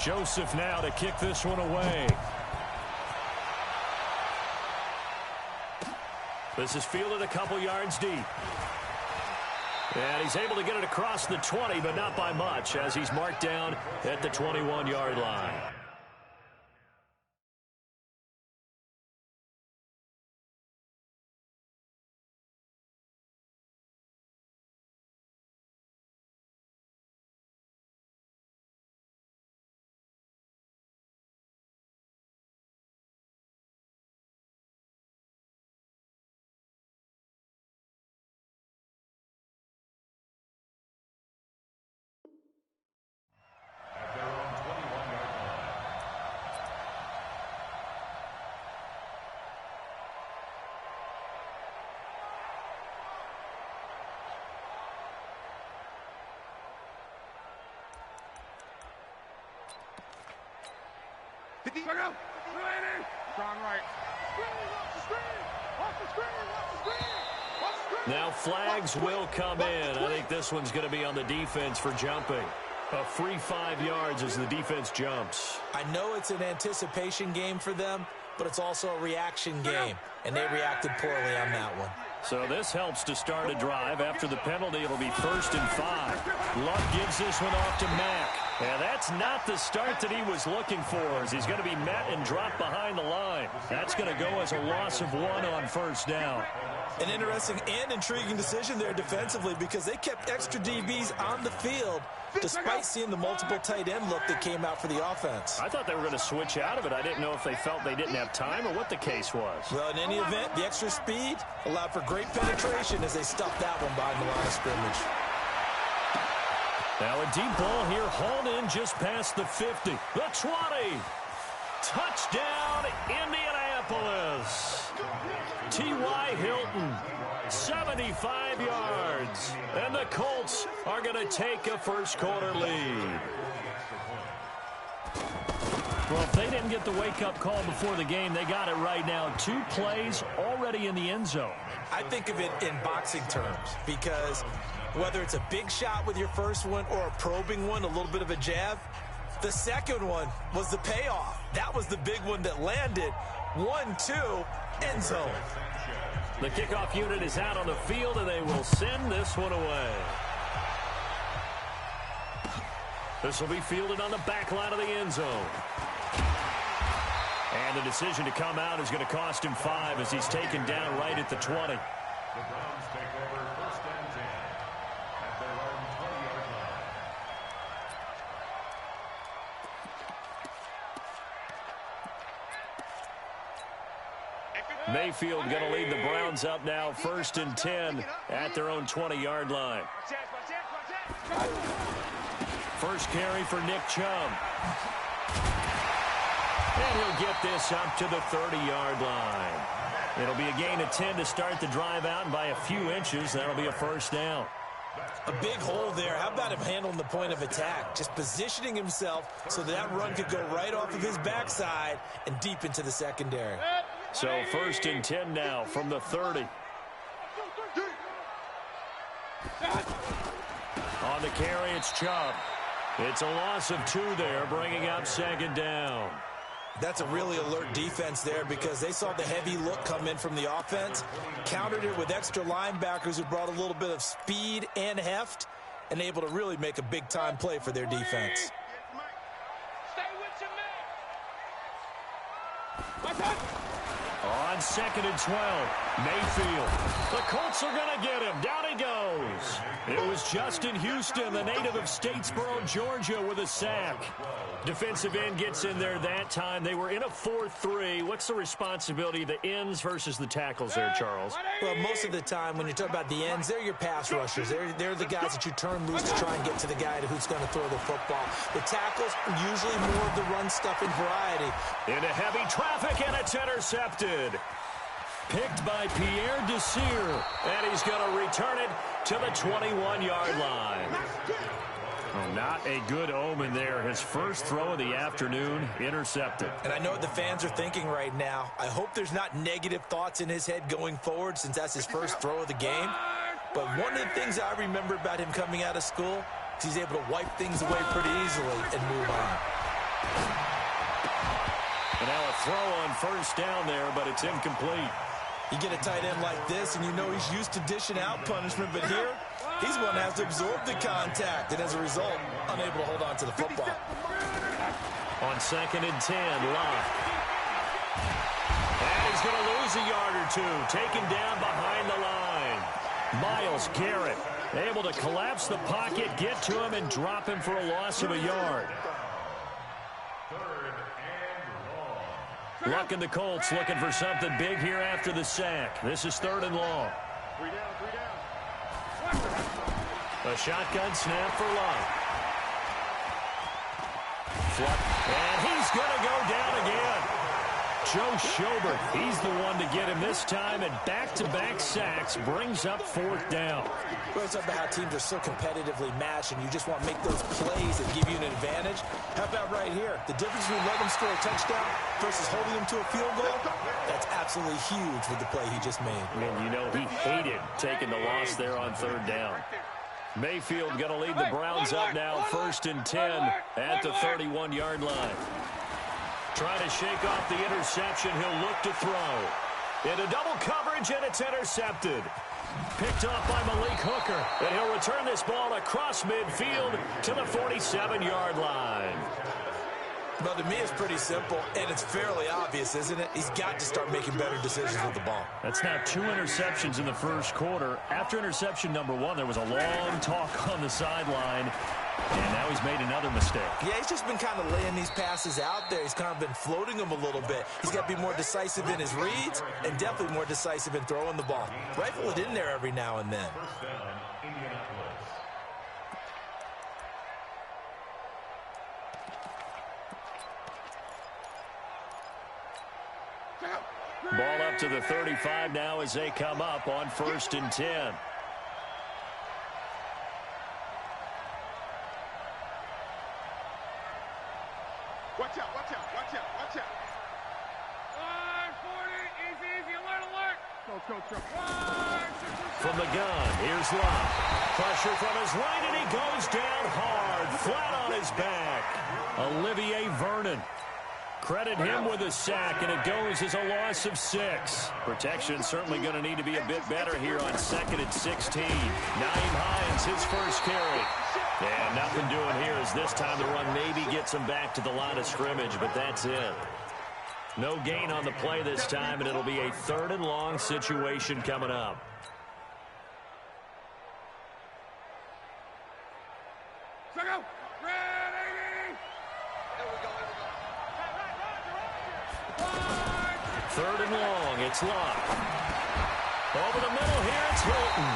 Joseph now to kick this one away. This is fielded a couple yards deep. And he's able to get it across the 20, but not by much, as he's marked down at the 21-yard line. Now flags will come in. I think this one's going to be on the defense for jumping. A free 5 yards as the defense jumps. I know it's an anticipation game for them, but it's also a reaction game, and they reacted poorly on that one. So this helps to start a drive. After the penalty, it'll be 1st and 5. Luck gives this one off to Mack. And that's not the start that he was looking for, as he's going to be met and dropped behind the line. That's going to go as a loss of 1 on 1st down. An interesting and intriguing decision there defensively, because they kept extra DBs on the field despite seeing the multiple tight end look that came out for the offense. I thought they were going to switch out of it. I didn't know if they felt they didn't have time or what the case was. Well, in any event, the extra speed allowed for great penetration as they stuffed that one behind the line of scrimmage. Now a deep ball here, hauled in just past the 50. The 20. Touchdown, Indianapolis. T.Y. Hilton, 75 yards. And the Colts are going to take a first-quarter lead. Well, if they didn't get the wake-up call before the game, they got it right now. 2 plays already in the end zone. I think of it in boxing terms, because whether it's a big shot with your first one or a probing one, a little bit of a jab, the second one was the payoff. That was the big one that landed. 1-2, end zone. The kickoff unit is out on the field, and they will send this one away. This will be fielded on the back line of the end zone. And the decision to come out is going to cost him 5 as he's taken down right at the 20. The Browns take over 1st and 10 at their own 20-yard line. Mayfield going to lead the Browns up now, 1st and 10 at their own 20-yard line. First carry for Nick Chubb. And he'll get this up to the 30-yard line. It'll be a gain of 10 to start the drive out, and by a few inches, that'll be a 1st down. A big hole there. How about him handling the point of attack? Just positioning himself so that run could go right off of his backside and deep into the secondary. So 1st and 10 now from the 30. On the carry, it's Chubb. It's a loss of 2 there, bringing up 2nd down. That's a really alert defense there, because they saw the heavy look come in from the offense, countered it with extra linebackers who brought a little bit of speed and heft, and able to really make a big-time play for their defense. On 2nd and 12, Mayfield. The Colts are going to get him. Down he goes. It was Justin Houston, the native of Statesboro, Georgia, with a sack. Defensive end gets in there that time. They were in a 4-3. What's the responsibility of the ends versus the tackles there, Charles? Well, most of the time when you talk about the ends, they're your pass rushers. They're the guys that you turn loose to try and get to the guy who's going to throw the football. The tackles are usually more of the run-stuffing variety. Into heavy traffic, and it's intercepted. Picked by Pierre Desir, and he's going to return it to the 21-yard line. Oh, not a good omen there. His first throw of the afternoon, intercepted. And I know what the fans are thinking right now. I hope there's not negative thoughts in his head going forward, since that's his first throw of the game. But one of the things I remember about him coming out of school is he's able to wipe things away pretty easily and move on. And now a throw on first down there, but it's incomplete. You get a tight end like this, and you know he's used to dishing out punishment, but here, he's one that has to absorb the contact, and as a result, unable to hold on to the football. On 2nd and 10, Locke. And he's going to lose a yard or two, taken down behind the line. Myles Garrett able to collapse the pocket, get to him, and drop him for a loss of a yard. Luck and the Colts looking for something big here after the sack. This is 3rd and long. 3 down, 3 down. A shotgun snap for Luck. And he's going to go down again. Joe Schobert, he's the one to get him this time, and back-to-back sacks brings up 4th down. Well, it's about how teams are so competitively matched, and you just want to make those plays that give you an advantage. How about right here? The difference between letting them score a touchdown versus holding them to a field goal, that's absolutely huge with the play he just made. And you know he hated taking the loss there on 3rd down. Mayfield going to lead the Browns up now, 1st and 10 at the 31-yard line. Trying to shake off the interception. He'll look to throw. Into double coverage, and it's intercepted. Picked off by Malik Hooker. And he'll return this ball across midfield to the 47-yard line. Well, to me, it's pretty simple, and it's fairly obvious, isn't it? He's got to start making better decisions with the ball. That's now 2 interceptions in the first quarter. After interception number 1, there was a long talk on the sideline, and now he's made another mistake. Yeah, he's just been kind of laying these passes out there. He's kind of been floating them a little bit. He's got to be more decisive in his reads and definitely more decisive in throwing the ball. Rifle it in there every now and then. First down, Indianapolis. Ball up to the 35 now as they come up on 1st and 10. Watch out, watch out, watch out, watch out. 40, easy, alert. Go. From the gun, here's Locke. Pressure from his right, and he goes down hard, flat on his back. Olivier Vernon. Credit him with a sack, and it goes as a loss of 6. Protection certainly going to need to be a bit better here on 2nd and 16. Nyheim Hines, his first carry. And nothing doing here as this time the run maybe gets him back to the line of scrimmage, but that's it. No gain on the play this time, and it'll be a 3rd and long situation coming up. Third and long, it's Locke. Over the middle here, it's Hilton.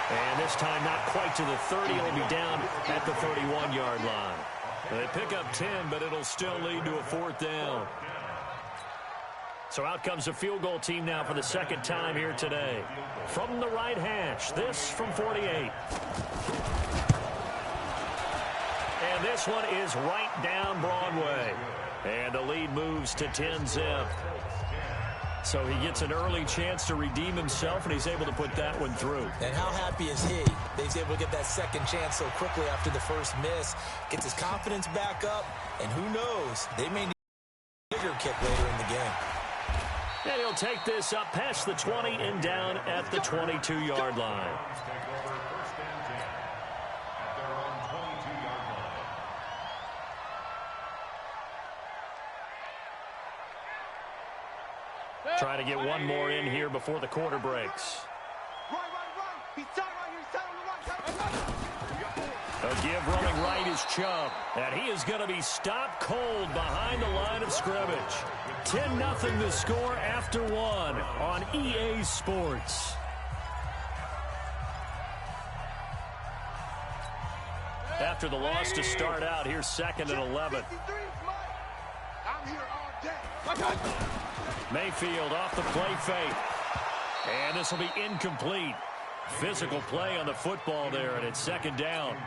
And this time not quite to the 30. It'll be down at the 31-yard line. They pick up 10, but it'll still lead to a 4th down. So out comes a field goal team now for the 2nd time here today. From the right hash, this from 48. And this one is right down Broadway. And the lead moves to 10-zip. So he gets an early chance to redeem himself, and he's able to put that one through. And how happy is he that he's able to get that second chance so quickly after the first miss, gets his confidence back up, and who knows, they may need a bigger kick later in the game. And he'll take this up past the 20 and down at the 22-yard line. Trying to get one more in here before the quarter breaks. A give running right is Chubb, and he is going to be stopped cold behind the line of scrimmage. 10-0 the score after 1 on EA Sports. After the loss to start out, here's 2nd and 11. I'm here all day. Mayfield off the play fake. And this will be incomplete. Physical play on the football there, and it's 2nd down.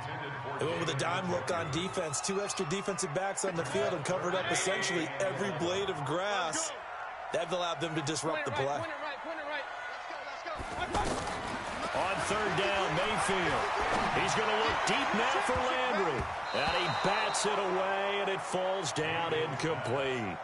They went with a dime look on defense. 2 extra defensive backs on the field and covered up essentially every blade of grass. That allowed them to disrupt the play. On third down, Mayfield. He's going to look deep now for Landry. And he bats it away, and it falls down incomplete.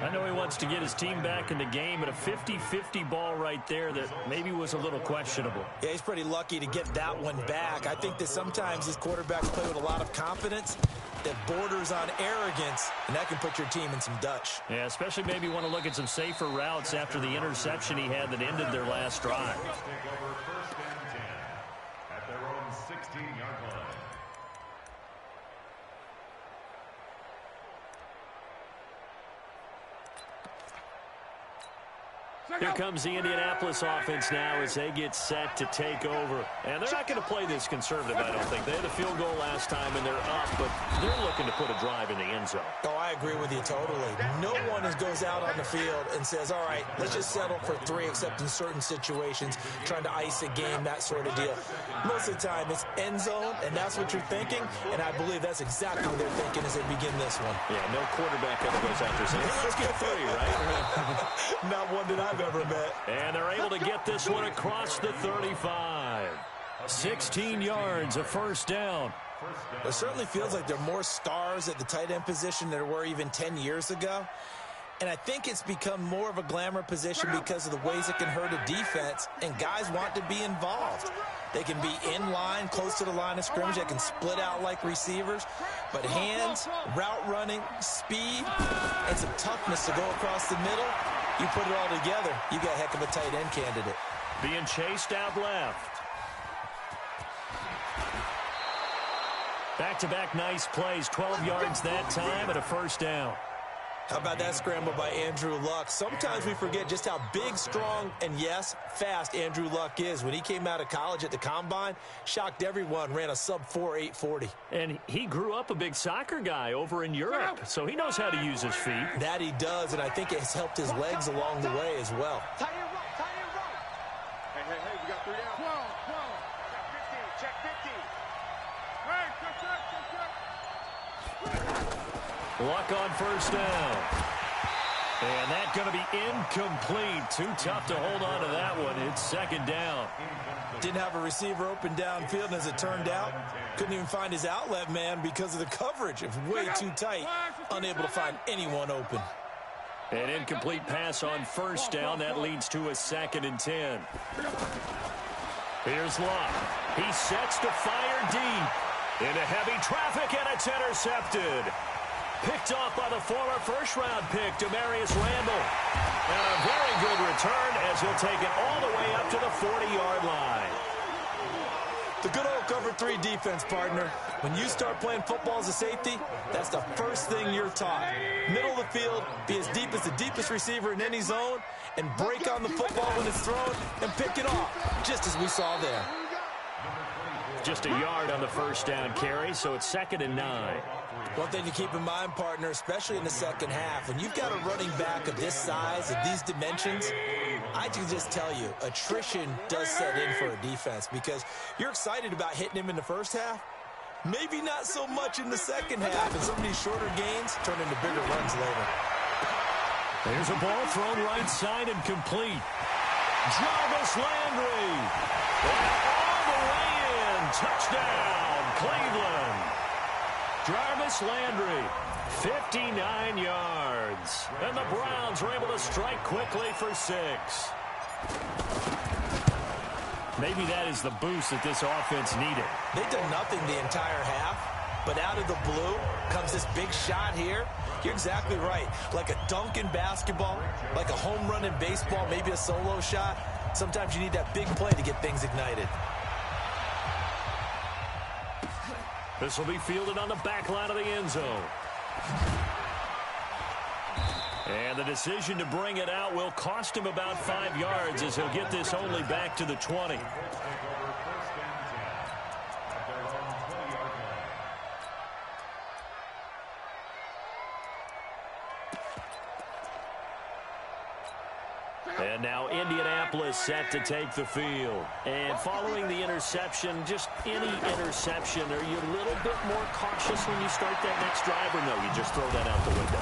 I know he wants to get his team back in the game, but a 50-50 ball right there that maybe was a little questionable. Yeah, he's pretty lucky to get that one back. I think that sometimes these quarterbacks play with a lot of confidence that borders on arrogance, and that can put your team in some Dutch. Yeah, especially maybe want to look at some safer routes after the interception he had that ended their last drive. Take over first and 10 at their own 16-yard line. Here comes the Indianapolis offense now as they get set to take over. And they're not going to play this conservative, I don't think. They had a field goal last time, and they're up, but they're looking to put a drive in the end zone. Oh, I agree with you totally. No one goes out on the field and says, all right, let's just settle for 3, except in certain situations, trying to ice a game, that sort of deal. Most of the time, it's end zone, and that's what you're thinking, and I believe that's exactly what they're thinking as they begin this one. Yeah, no quarterback ever goes out there saying, hey, let's get 3, right? Not one that I've ever met. And they're able to get this one across the 35. 16 yards, a first down. It certainly feels like there are more stars at the tight end position than there were even 10 years ago. And I think it's become more of a glamour position because of the ways it can hurt a defense, and guys want to be involved. They can be in line, close to the line of scrimmage. They can split out like receivers. But hands, route running, speed, and some toughness to go across the middle, you put it all together, you got a heck of a tight end candidate. Being chased out left. Back-to-back nice plays, 12 yards that time and a first down. How about that scramble by Andrew Luck? Sometimes we forget just how big, strong, and yes, fast Andrew Luck is. When he came out of college at the Combine, shocked everyone, ran a sub-4 840. And he grew up a big soccer guy over in Europe, so he knows how to use his feet. That he does, and I think it has helped his legs along the way as well. Tie it right. Hey, we got 3 down. 12. Check 15. Hey, check. Luck on first down. And that's going to be incomplete. Too tough to hold on to that one. It's second down. Didn't have a receiver open downfield, and as it turned out, couldn't even find his outlet man because of the coverage. It was way too tight, unable to find anyone open. An incomplete pass on first down. That leads to a 2nd and 10. Here's Luck. He sets to fire deep into heavy traffic, and it's intercepted. Picked off by the former first-round pick, Demarius Randall. And a very good return as he'll take it all the way up to the 40-yard line. The good old cover 3 defense, partner. When you start playing football as a safety, that's the first thing you're taught. Middle of the field, be as deep as the deepest receiver in any zone, and break on the football when it's thrown and pick it off, just as we saw there. Just a yard on the first down carry, so it's 2nd and 9. One thing to keep in mind, partner, especially in the second half, when you've got a running back of this size, of these dimensions, I can just tell you, attrition does set in for a defense because you're excited about hitting him in the first half, maybe not so much in the second half, and some of these shorter gains turn into bigger runs later. There's a ball thrown right side and complete. Jarvis Landry. And all the way in. Touchdown, Cleveland. Jarvis Landry, 59 yards. And the Browns are able to strike quickly for 6. Maybe that is the boost that this offense needed. They've done nothing the entire half, but out of the blue comes this big shot here. You're exactly right. Like a dunk in basketball, like a home run in baseball, maybe a solo shot. Sometimes you need that big play to get things ignited. This will be fielded on the back line of the end zone. And the decision to bring it out will cost him about 5 yards as he'll get this only back to the 20. And now Indianapolis set to take the field. And following the interception, just any interception, are you a little bit more cautious when you start that next drive, or no, you just throw that out the window?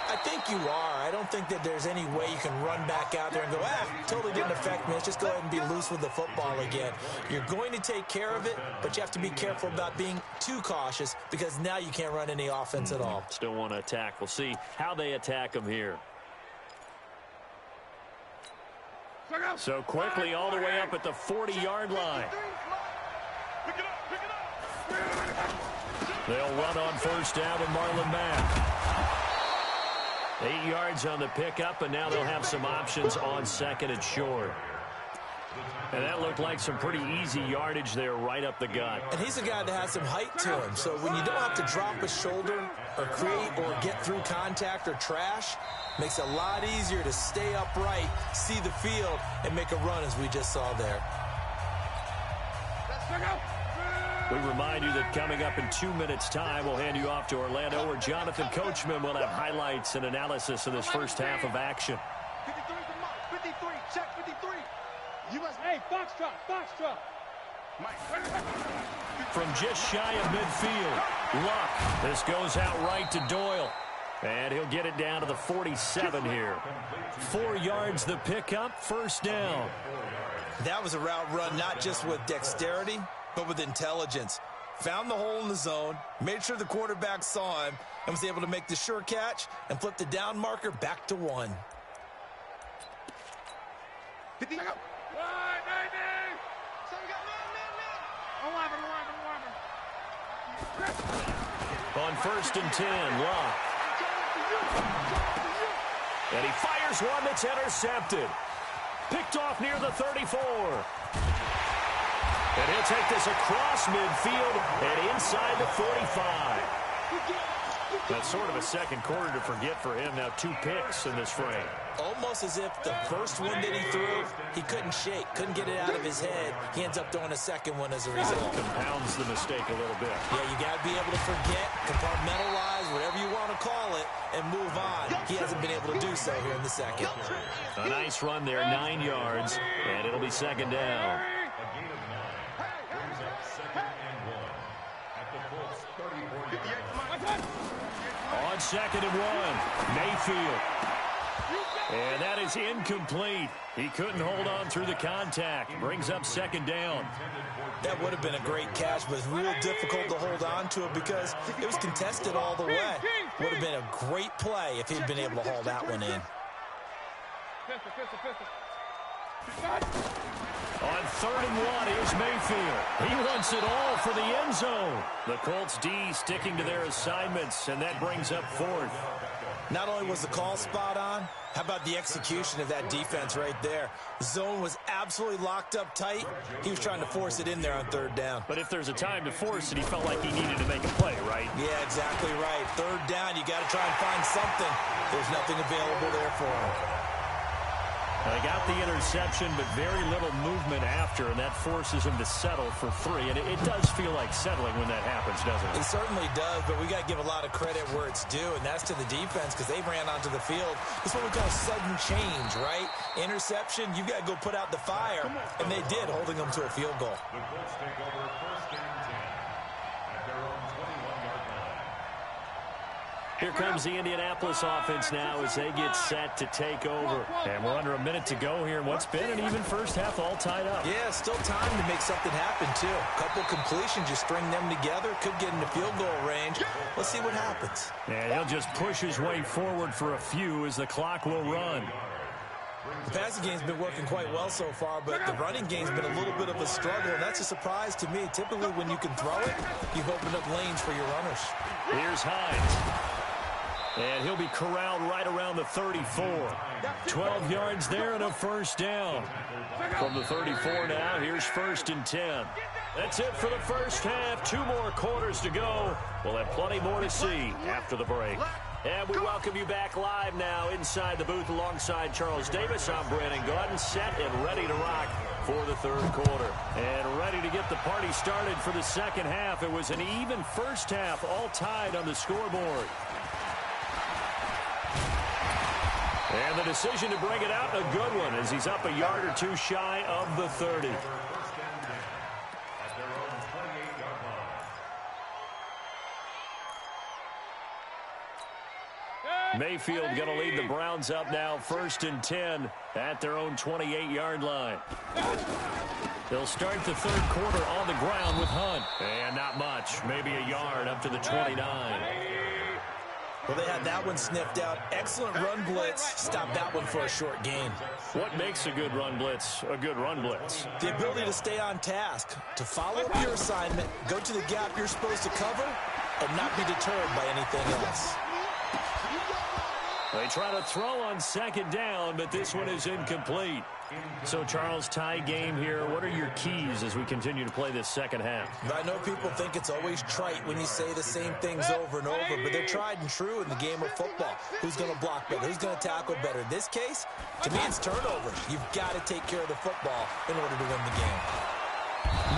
I think you are. I don't think that there's any way you can run back out there and go, totally didn't affect me. Let's just go ahead and be loose with the football again. You're going to take care of it, but you have to be careful about being too cautious because now you can't run any offense at all. Still want to attack. We'll see how they attack them here. So quickly all the way up at the 40-yard line. They'll run on first down with Marlon Mack. 8 yards on the pickup, and now they'll have some options on second and short. And that looked like some pretty easy yardage there right up the gut. And he's a guy that has some height to him, so when you don't have to drop a shoulder or create or get through contact or trash, makes it a lot easier to stay upright, see the field, and make a run as we just saw there. We remind you that coming up in 2 minutes' time, we'll hand you off to Orlando, where Jonathan Coachman will have highlights and analysis of this first half of action. 53 is the mark. 53, check 53. US, hey, foxtrot. From just shy of midfield, Luck. This goes out right to Doyle. And he'll get it down to the 47 here. 4 yards the pickup, first down. That was a route run not just with dexterity, but with intelligence. Found the hole in the zone, made sure the quarterback saw him, and was able to make the sure catch and flip the down marker back to 1. 50. Wide, 90. So we got man. On first and 10, Luck. And he fires one that's intercepted. Picked off near the 34. And he'll take this across midfield and inside the 45. That's sort of a second quarter to forget for him. Now 2 picks in this frame. Almost as if the first one that he threw, he couldn't shake, couldn't get it out of his head. He ends up throwing a second one as a result. Compounds the mistake a little bit. Yeah, you got to be able to forget, compartmentalize, whatever you want to call it, and move on. He hasn't been able to do so here in the second. A nice run there, 9 yards, and it'll be second down. On second and 1, Mayfield. And that is incomplete. He couldn't hold on through the contact. Brings up second down. That would have been a great catch, but it's real difficult to hold on to it because it was contested all the way. Would have been a great play if he'd been able to haul that one in. On third and 1, here's Mayfield. He wants it all for the end zone. The Colts D sticking to their assignments, and that brings up fourth. Not only was the call spot on, how about the execution of that defense right there? The zone was absolutely locked up tight. He was trying to force it in there on third down. But if there's a time to force it, he felt like he needed to make a play, right? Yeah, exactly right. Third down, you got to try and find something. There's nothing available there for him. They got the interception, but very little movement after, and that forces him to settle for 3. And it does feel like settling when that happens, doesn't it? It certainly does, but we got to give a lot of credit where it's due, and that's to the defense because they ran onto the field. It's what we call sudden change, right? Interception, you've got to go put out the fire, and they did, holding them to a field goal. The Colts take over first and 10 at their own 21-yard line. Here comes the Indianapolis offense now as they get set to take over. And we're under a minute to go here in what's been an even first half, all tied up. Yeah, still time to make something happen, too. A couple completions, you string them together, could get into field goal range. Let's see what happens. And he'll just push his way forward for a few as the clock will run. The passing game's been working quite well so far, but the running game's been a little bit of a struggle, and that's a surprise to me. Typically, when you can throw it, you've opened up lanes for your runners. Here's Hines. And he'll be corralled right around the 34. 12 yards there and a first down. From the 34 now, here's first and 10. That's it for the first half. 2 more quarters to go. We'll have plenty more to see after the break. And we welcome you back live now inside the booth alongside Charles Davis. I'm Brandon Gaudin, set and ready to rock for the third quarter. And ready to get the party started for the second half. It was an even first half, all tied on the scoreboard. And the decision to bring it out, a good one, as he's up a yard or 2 shy of the 30. Mayfield going to lead the Browns up now 1st and 10 at their own 28-yard line. They'll start the third quarter on the ground with Hunt. And not much, maybe a yard up to the 29. Well, they had that one sniffed out. Excellent run blitz. Stopped that one for a short gain. What makes a good run blitz a good run blitz? The ability to stay on task, to follow up your assignment, go to the gap you're supposed to cover, and not be deterred by anything else. They try to throw on 2nd down, but this one is incomplete. So, Charles, tie game here. What are your keys as we continue to play this second half? I know people think it's always trite when you say the same things over and over, but they're tried and true in the game of football. Who's going to block better? Who's going to tackle better? In this case, to me, it's turnovers. You've got to take care of the football in order to win the game.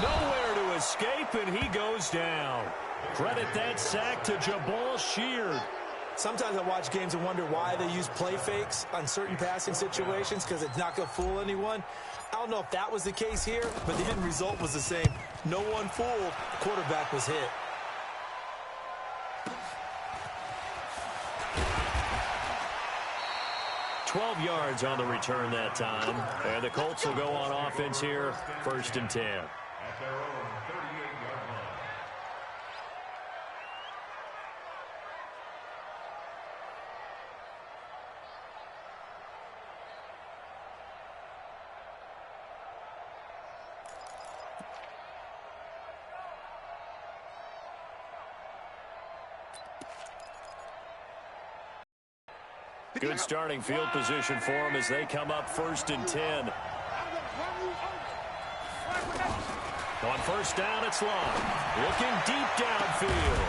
Nowhere to escape, and he goes down. Credit that sack to Jabal Sheard. Sometimes I watch games and wonder why they use play fakes on certain passing situations, because it's not going to fool anyone. I don't know if that was the case here, but the end result was the same. No one fooled. The quarterback was hit. $12 yards on the return that time. And the Colts will go on offense here, 1st and 10. At their own 38-yard line. Good starting field position for them as they come up 1st and 10. On 1st down, it's Long. Looking deep downfield.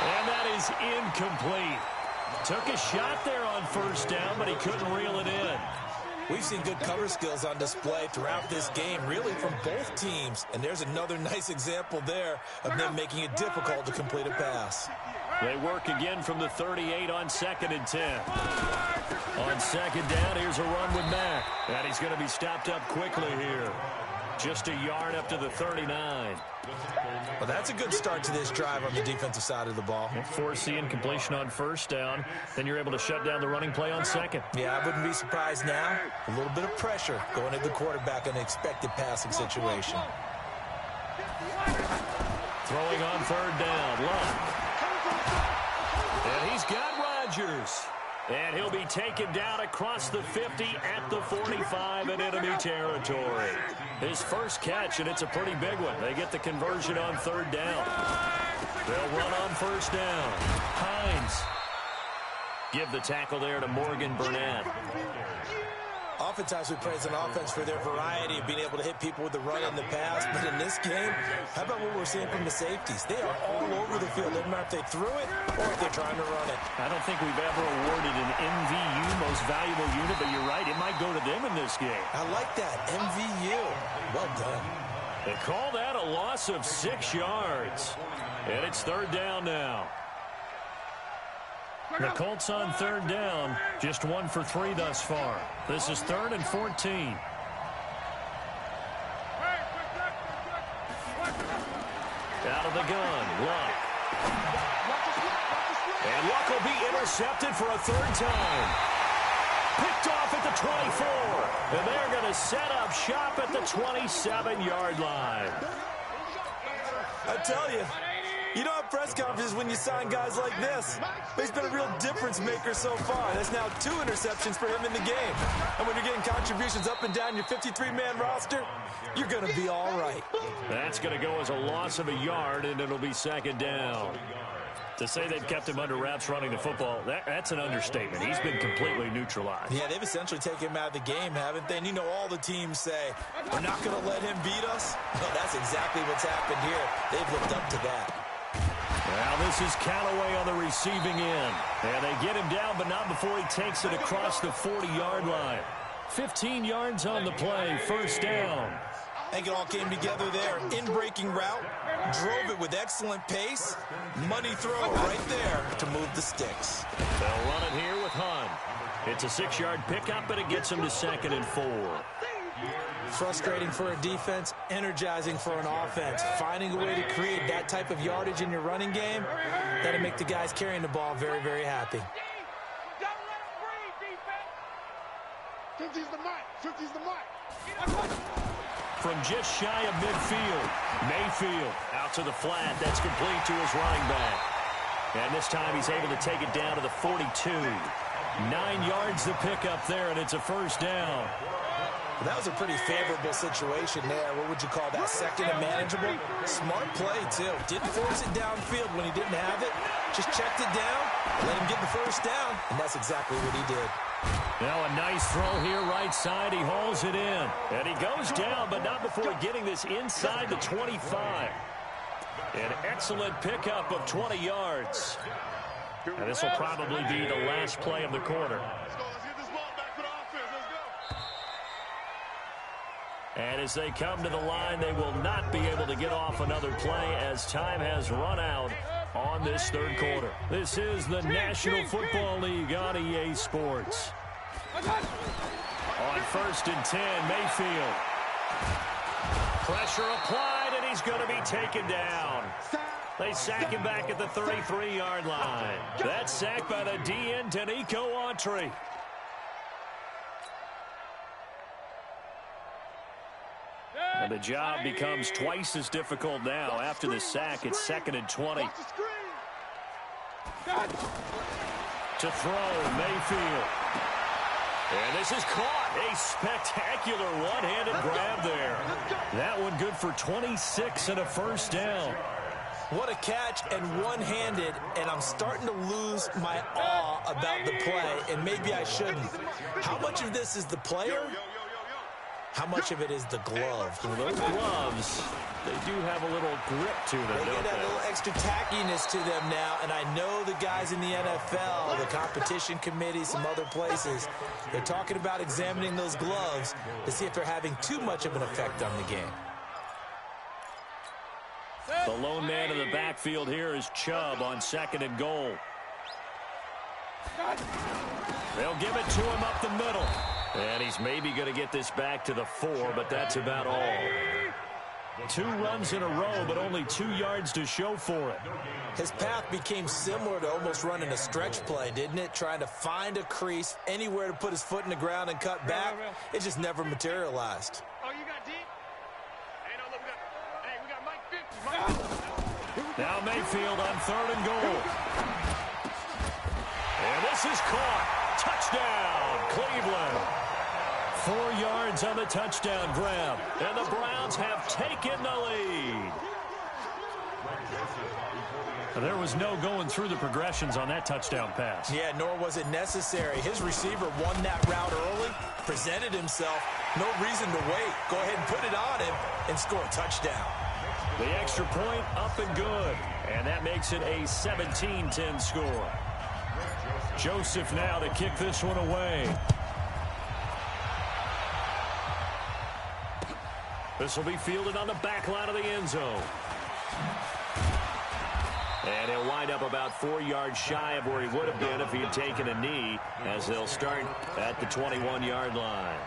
And that is incomplete. Took a shot there on 1st down, but he couldn't reel it in. We've seen good cover skills on display throughout this game, really from both teams. And there's another nice example there of them making it difficult to complete a pass. They work again from the 38 on 2nd and 10. On 2nd down, here's a run with Mack. And he's going to be stopped up quickly here. Just a yard up to the 39. Well, that's a good start to this drive on the defensive side of the ball. Force the incompletion on 1st down. Then you're able to shut down the running play on 2nd. Yeah, I wouldn't be surprised now. A little bit of pressure going at the quarterback in an expected passing situation. Throwing on 3rd down, Luck. And he's got Rodgers. And he'll be taken down across the 50 at the 45 in enemy territory. His first catch, and it's a pretty big one. They get the conversion on 3rd down. They'll run on 1st down. Hines. Give the tackle there to Morgan Burnett. Oftentimes we praise an offense for their variety of being able to hit people with the run and the pass. But in this game, how about what we're seeing from the safeties? They are all over the field. Doesn't matter if they threw it or if they're trying to run it. I don't think we've ever awarded an MVU, most valuable unit, but you're right. It might go to them in this game. I like that. MVU. Well done. They call that a loss of 6 yards. And it's 3rd down now. The Colts on 3rd down, just 1 for 3 thus far. This is 3rd and 14. Out of the gun, Luck. And Luck will be intercepted for a 3rd time. Picked off at the 24. And they're going to set up shop at the 27-yard line. I tell you, you don't have press conferences when you sign guys like this. He's been a real difference maker so far. That's now 2 interceptions for him in the game. And when you're getting contributions up and down your 53-man roster, you're going to be all right. That's going to go as a loss of a yard, and it'll be 2nd down. To say they've kept him under wraps running the football, that's an understatement. He's been completely neutralized. Yeah, they've essentially taken him out of the game, haven't they? And you know all the teams say, we're not going to let him beat us. Well, that's exactly what's happened here. They've lived up to that. Well, this is Callaway on the receiving end. And they get him down, but not before he takes it across the 40-yard line. 15 yards on the play, 1st down. I think it all came together there. In-breaking route, drove it with excellent pace. Money throw right there to move the sticks. They'll run it here with Hunt. It's a 6-yard pickup, but it gets him to 2nd and 4. Frustrating for a defense, energizing for an offense. Finding a way to create that type of yardage in your running game, that'll make the guys carrying the ball very, very happy. From just shy of midfield, Mayfield out to the flat. That's complete to his running back. And this time he's able to take it down to the 42. 9 yards to pick up there, and it's a first down. Well, that was a pretty favorable situation there. What would you call that? Second and manageable? Smart play, too. Didn't force it downfield when he didn't have it. Just checked it down, let him get the first down, and that's exactly what he did. Now a nice throw here right side. He hauls it in. And he goes down, but not before getting this inside the 25. An excellent pickup of 20 yards. And this will probably be the last play of the quarter. And as they come to the line, they will not be able to get off another play as time has run out on this third quarter. This is the National Football League on EA Sports. On 1st and 10, Mayfield. Pressure applied, and he's going to be taken down. They sack him back at the 33-yard line. That's sacked by the DN, Danico Autry. And the job becomes twice as difficult now. After the sack, it's 2nd and 20. To throw, Mayfield. And this is caught. A spectacular one-handed grab there. That one good for 26 and a first down. What a catch, and one-handed, and I'm starting to lose my awe about the play, and maybe I shouldn't. How much of this is the player? How much of it is the glove? Well, those gloves, they do have a little grip to them, They don't get that they? little extra tackiness to them now, and I know the guys in the NFL, the competition committee, some other places, they're talking about examining those gloves to see if they're having too much of an effect on the game. The lone man in the backfield here is Chubb on 2nd and goal. They'll give it to him up the middle. And he's maybe going to get this back to the 4, but that's about all. 2 runs in a row, but only 2 yards to show for it. His path became similar to almost running a stretch play, didn't it? Trying to find a crease, anywhere to put his foot in the ground and cut back. It just never materialized. Oh, you got deep? Hey, no, look, we got Mike 50. Now Mayfield on 3rd and goal. And this is caught. Touchdown, Cleveland. 4 yards on the touchdown grab. And the Browns have taken the lead. There was no going through the progressions on that touchdown pass. Yeah, nor was it necessary. His receiver won that route early, presented himself. No reason to wait. Go ahead and put it on him and score a touchdown. The extra point up and good. And that makes it a 17-10 score. Joseph now to kick this one away. This will be fielded on the back line of the end zone. And he'll wind up about 4 yards shy of where he would have been if he had taken a knee, as they'll start at the 21-yard line.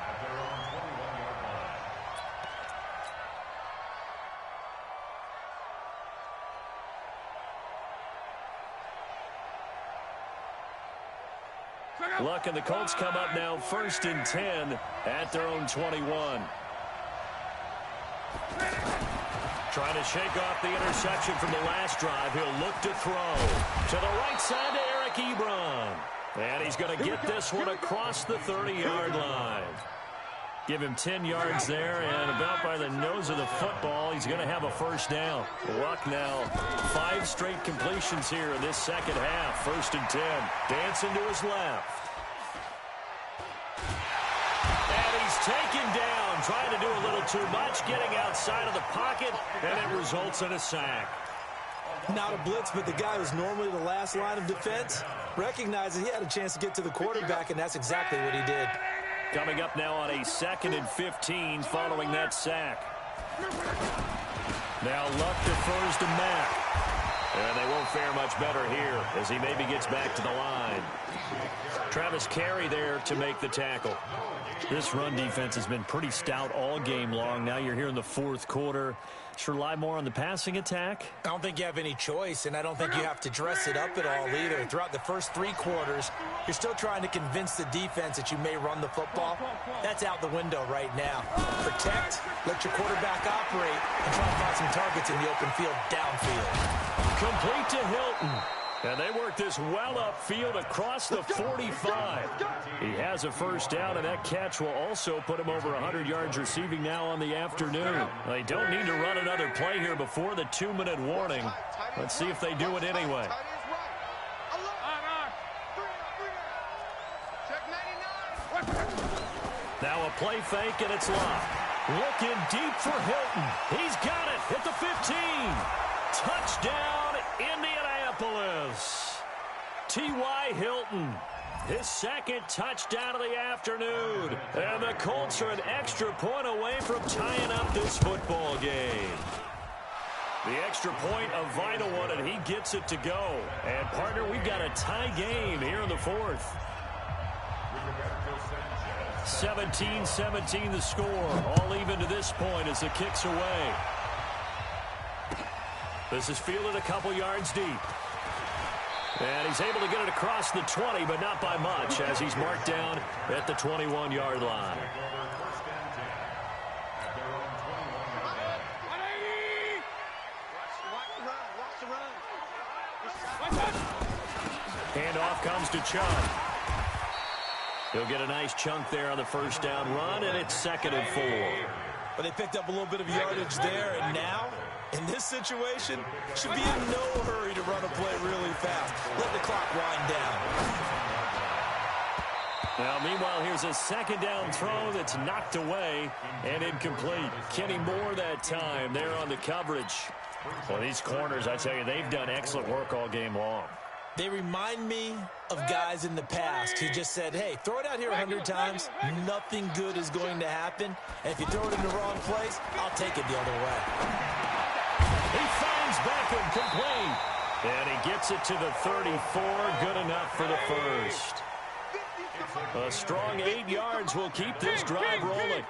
Luck and the Colts come up now 1st and 10 at their own 21. Trying to shake off the interception from the last drive. He'll look to throw to the right side to Eric Ebron. And he's going to get this one across the 30-yard line. Give him 10 yards there, and about by the nose of the football, he's going to have a first down. Luck now, 5 straight completions here in this second half. 1st and 10. Dancing to his left. And he's taken down, trying to do a little too much, getting outside of the pocket, and it results in a sack. Not a blitz, but the guy who's normally the last line of defense recognizes he had a chance to get to the quarterback, and that's exactly what he did. Coming up now on a 2nd and 15 following that sack. Now Luck defers to Mack. And they won't fare much better here as he maybe gets back to the line. Travis Carey there to make the tackle. This run defense has been pretty stout all game long. Now you're here in the 4th quarter. Just rely more on the passing attack? I don't think you have any choice, and I don't think you have to dress it up at all either. Throughout the first 3 quarters, you're still trying to convince the defense that you may run the football. That's out the window right now. Protect, let your quarterback operate, and try to find some targets in the open field downfield. Complete to Hilton. And they work this well upfield across the 45. He has a first down, and that catch will also put him over 100 yards receiving now on the afternoon. They don't need to run another play here before the 2-minute warning. Let's see if they do it anyway. Now a play fake, and it's locked. Looking deep for Hilton. He's got it at the 15. Touchdown, Indianapolis. T.Y. Hilton, his second touchdown of the afternoon. And the Colts are an extra point away from tying up this football game. The extra point, a vital one, and he gets it to go. And, partner, we've got a tie game here in the 4th. 17-17 the score. All even to this point as the kick's away. This is fielded a couple yards deep. And he's able to get it across the 20, but not by much, as he's marked down at the 21-yard line. Handoff comes to Chung. He'll get a nice chunk there on the first down run, and it's 2nd and 4. But they picked up a little bit of yardage there, and now, in this situation, should be in no hurry to run a play really fast. Let the clock wind down. Now, meanwhile, here's a 2nd down throw that's knocked away and incomplete. Kenny Moore that time there on the coverage. Well, these corners, I tell you, they've done excellent work all game long. They remind me of guys in the past who just said, hey, throw it out here 100 times, nothing good is going to happen. And if you throw it in the wrong place, I'll take it the other way. He finds Beckham complete. And he gets it to the 34. Good enough for the first. A strong 8 yards will keep this drive rolling.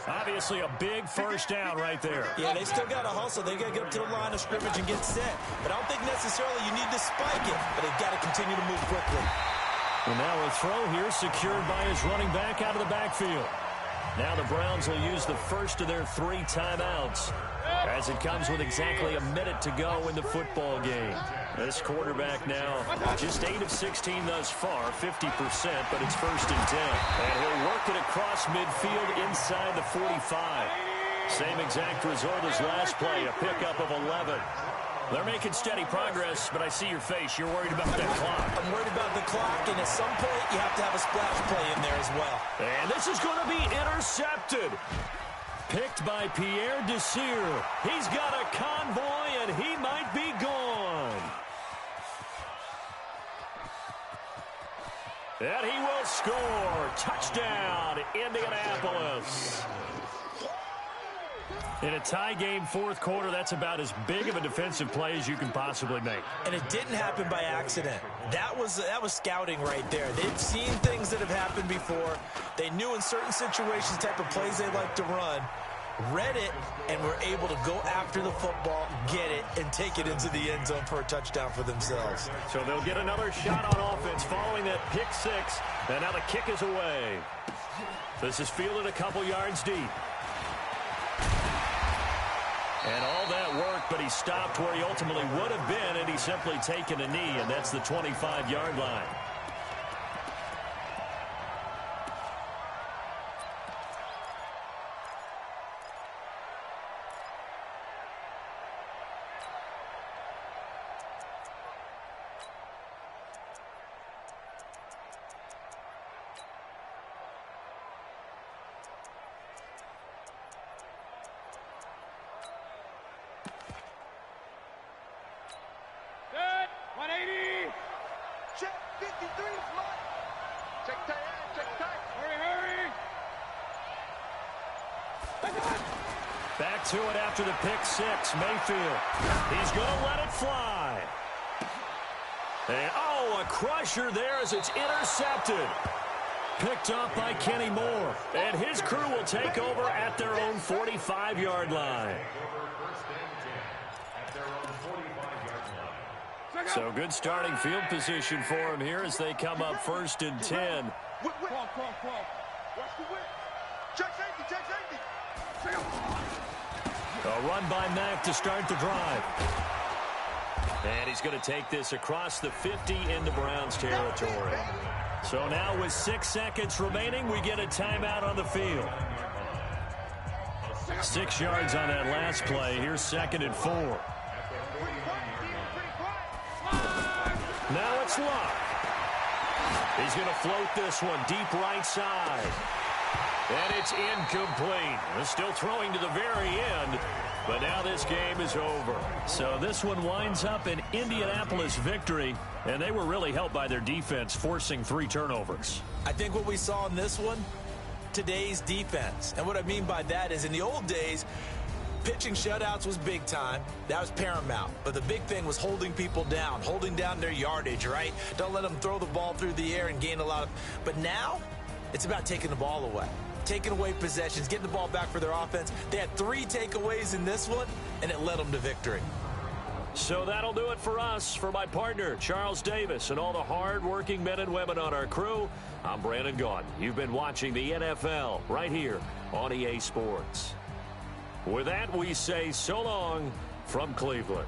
Obviously a big first down right there. Yeah, they still got to hustle. They got to get up to the line of scrimmage and get set. But I don't think necessarily you need to spike it, but they've got to continue to move quickly. And now a throw here secured by his running back out of the backfield. Now the Browns will use the first of their 3 timeouts as it comes with exactly a minute to go in the football game. This quarterback now just 8 of 16 thus far, 50%, but it's 1st and 10. And he'll work it across midfield inside the 45. Same exact result as last play, a pickup of 11. They're making steady progress, but I see your face. You're worried about that clock. I'm worried about the clock, and at some point you have to have a splash play in there as well. And this is going to be intercepted. Picked by Pierre Desir. He's got a convoy, and he might be gone. And he will score. Touchdown, Indianapolis. In a tie game, 4th quarter, that's about as big of a defensive play as you can possibly make. And it didn't happen by accident. That was scouting right there. They've seen things that have happened before. They knew in certain situations the type of plays they like to run, read it, and were able to go after the football, get it, and take it into the end zone for a touchdown for themselves. So they'll get another shot on offense following that pick 6, and now the kick is away. This is fielded a couple yards deep. And all that work, but he stopped where he ultimately would have been, and he's simply taken a knee, and that's the 25-yard line. Back to it after the pick 6, Mayfield. He's going to let it fly. And, a crusher there as it's intercepted. Picked off by Kenny Moore. And his crew will take over at their own 45-yard line. So good starting field position for him here as they come up 1st and 10. Watch the whip. Check safety. A run by Mack to start the drive. And he's going to take this across the 50 into Browns territory. So now with 6 seconds remaining, we get a timeout on the field. 6 yards on that last play. Here's 2nd and 4. Now it's Luck. He's going to float this one deep right side. And it's incomplete. They're still throwing to the very end. But now this game is over. So this one winds up an Indianapolis victory. And they were really helped by their defense, forcing 3 turnovers. I think what we saw in this one, today's defense. And what I mean by that is in the old days, pitching shutouts was big time. That was paramount. But the big thing was holding people down, holding down their yardage, right? Don't let them throw the ball through the air and gain a lot of... But now, it's about taking the ball away. Taking away possessions, getting the ball back for their offense. They had 3 takeaways in this one, and it led them to victory. So that'll do it for us. For my partner, Charles Davis, and all the hard-working men and women on our crew, I'm Brandon Gaudin. You've been watching the NFL right here on EA Sports. With that, we say so long from Cleveland.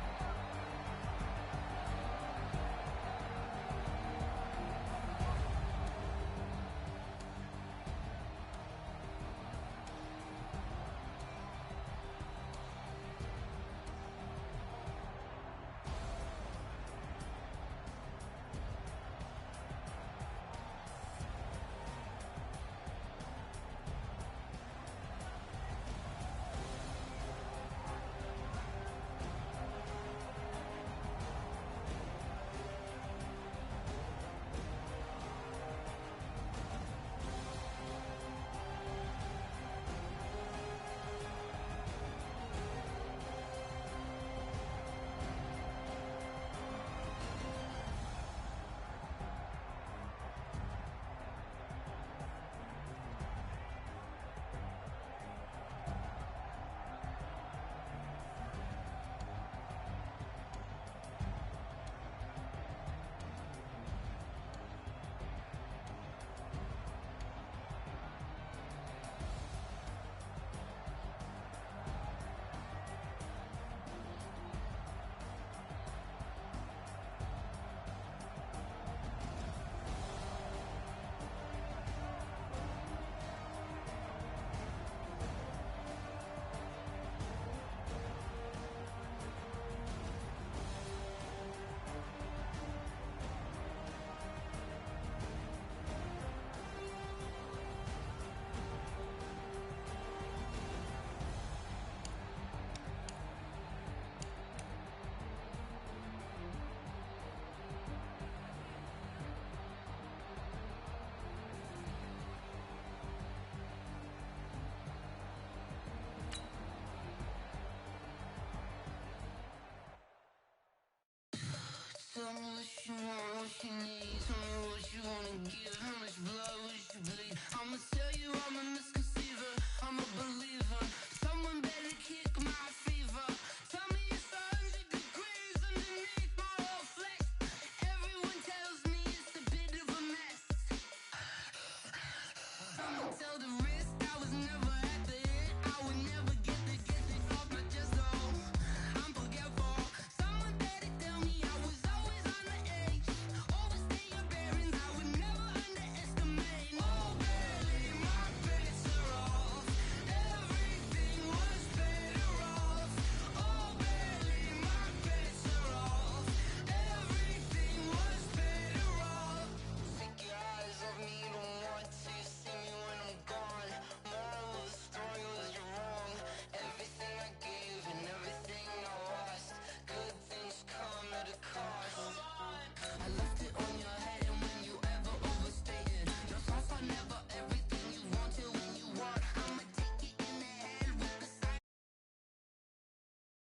Tell me what you want, what you need.